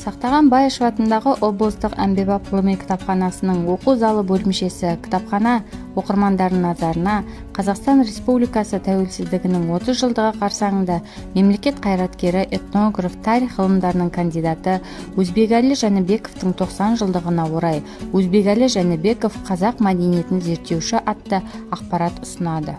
Сақтаған Баешев атындағы облыстық әмбебап ғылыми кітапханасының оқу залы бөлімшесі кітапхана оқырмандарының назарына Қазақстан Республикасы тәуелсіздігінің 30 жылдығы қарсаңында мемлекет қайраткері, этнограф, тарих ғылымдарының кандидаты Өзбекәлі Жәнібековтың 90 жылдығына орай Өзбекәлі Жәнібеков қазақ мәдениетін зерттеуші атты ақпарат ұсынады.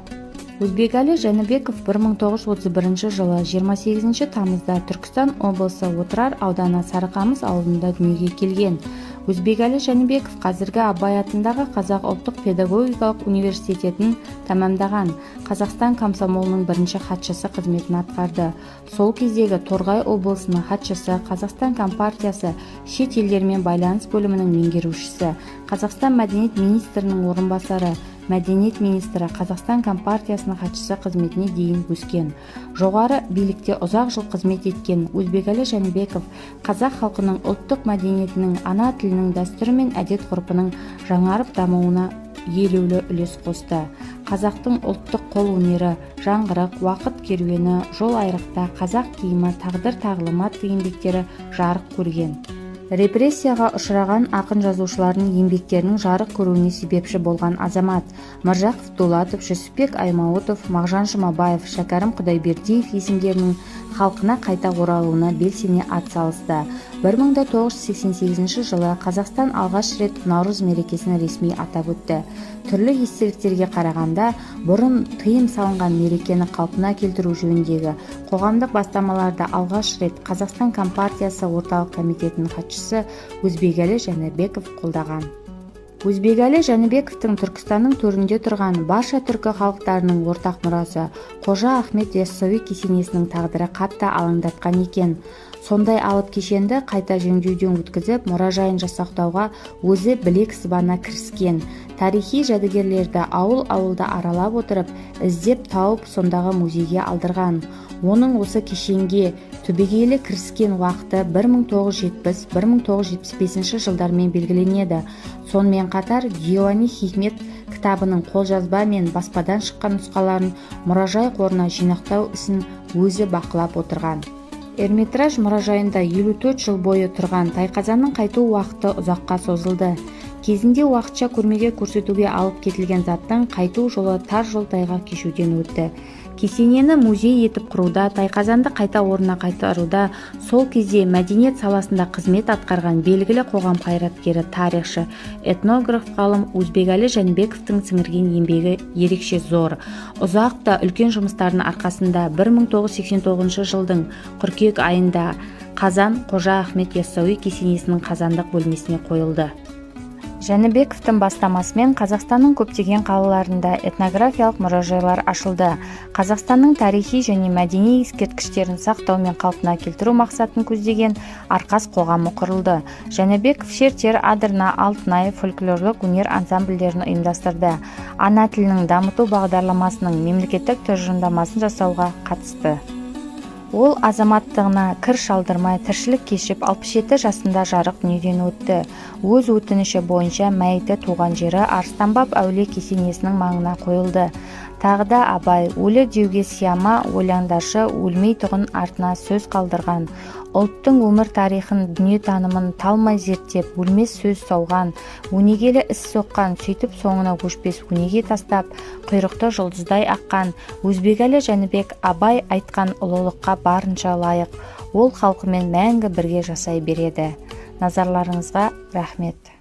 Өзбекәлі Жәнібеков 1931 жылы 28 тамызда Түркістан облысы Отырар ауданы Сарықамыс ауылында дүниеге келген. Өзбекәлі Жәнібеков қазіргі Абай атындағы Қазақ ұлттық педагогикалық университетін тәмамдаған. Қазақстан комсомолының бірінші хатшысы қызметін атқарды. Сол кездегі Торғай облысының хатшысы, Қазақстан компартиясы шет елдермен байланыс бөлімінің меңгерушісі, Қазақстан мәдениет министрінің орынбасары, мәдениет министрі, Қазақстан компартиясының хатшысы қызметіне дейін өскен. Жоғары билікте ұзақ жыл қызмет еткен Өзбекәлі Жәнібеков қазақ халқының ұлттық мәдениетінің, ана тілінің, дәстүрі мен әдет-ғұрпының жаңарып дамуына елеулі үлес қосты. Қазақтың ұлттық қол өнері, жаңғырық, уақыт керуені, жол айрықта, қазақ киімі, тағдыр тағлымат еңбектері жарық көрген. Репрессияға ұшыраған ақын-жазушылардың еңбектерінің жарық көруіне себепші болған азамат Міржақып Дулатов, Жүсіпбек Аймауытов, Мағжан Жұмабаев, Шәкәрім Құдайбердиев есімдерінің халқына қайта оралуына белсене атсалысты. 1988 жылы Қазақстан алғаш рет Наурыз мерекесін ресми атап өтті. Түрлі естеліктерге қарағанда, бұрын тыйым салынған мерекені қалпына келтіру жөніндегі қоғамдық бастамаларды алғаш рет Қазақстан компартиясы орталық комитетінің хатшысы Өзбекәлі Жәнібеков қолдаған. Өзбекәлі Жәнібековтың Түркістанның төрінде тұрған барша түркі халықтарының ортақ мұрасы Қожа Ахмет Яссауи кесенесінің тағдыры қатты алаңдатқан екен. Сондай алып кешенді қайта жөндеуден өткізіп, мұражайын жасақтауға өзі білек сыбана кіріскен. Тарихи жәдігерлерді ауыл-ауылда аралап отырып, іздеп тауып сондағы музейге алдырған. Оның осы кешенге түбегейлі кіріскен уақыты 1970-1975 жылдармен белгіленеді. Сонымен қатар Диуани Хикмет кітабының қолжазба мен баспадан шыққан нұсқаларын мұражай қорына жинақтау ісін өзі бақылап отырған. Эрмитаж мұражайында 54 жыл бойы тұрған тайқазанның қайту уақыты ұзаққа созылды. Кезінде уақытша көрмеге көрсетуге алып кетілген заттың қайту жолы тар жол тайғақ кешуден өтті. Кесенені музей етіп құруда, тайқазанды қайта орнына қайтаруда сол кезде мәдениет саласында қызмет атқарған белгілі қоғам қайраткері, тарихшы, этнограф ғалым Өзбекәлі Жәнібековтың сіңірген еңбегі ерекше зор. Ұзақ та үлкен жұмыстардың арқасында 1989 жылдың қыркүйек айында Қазан Қожа Ахмет Яссауи кесенесінің қазандық бөлмесіне қойылды. Жәнібековтың бастамасымен Қазақстанның көптеген қалаларында этнографиялық мұражайлар ашылды. Қазақстанның тарихи және мәдени ескерткіштерін сақтау мен қалпына келтіру мақсатын көздеген Арқас қоғамы құрылды. Жәнібеков шертер, адырна, алтынай фольклорлық өнер ансамбльдерін ұйымдастырды. Ана тілінің дамыту бағдарламасының мемлекеттік тұжырымдамасын жасауға қатысты. Ол азаматтығына кір шалдырмай тіршілік кешіп 67 жасында жарық дүниеден өтті. Өз өтініші бойынша мәйіті туған жері Арыстанбаб әулие кесенесінің маңына қойылды. Тағы да Абай өлі деуге сияма, ойлаңдашы, өлмей тұғын артына сөз қалдырған. Ұлттың өмір тарихын, дүние танымын талмай зерттеп, өлмес сөз сауған, өнегелі іс соққан, сөйтіп соңына көшпес өнеге тастап, құйрықты жұлдыздай аққан Өзбекәлі Жәнібек Абай айтқан ұлылыққа барынша лайық. Ол халқымен мәңгі бірге жасай береді. Назарларыңызға рахмет.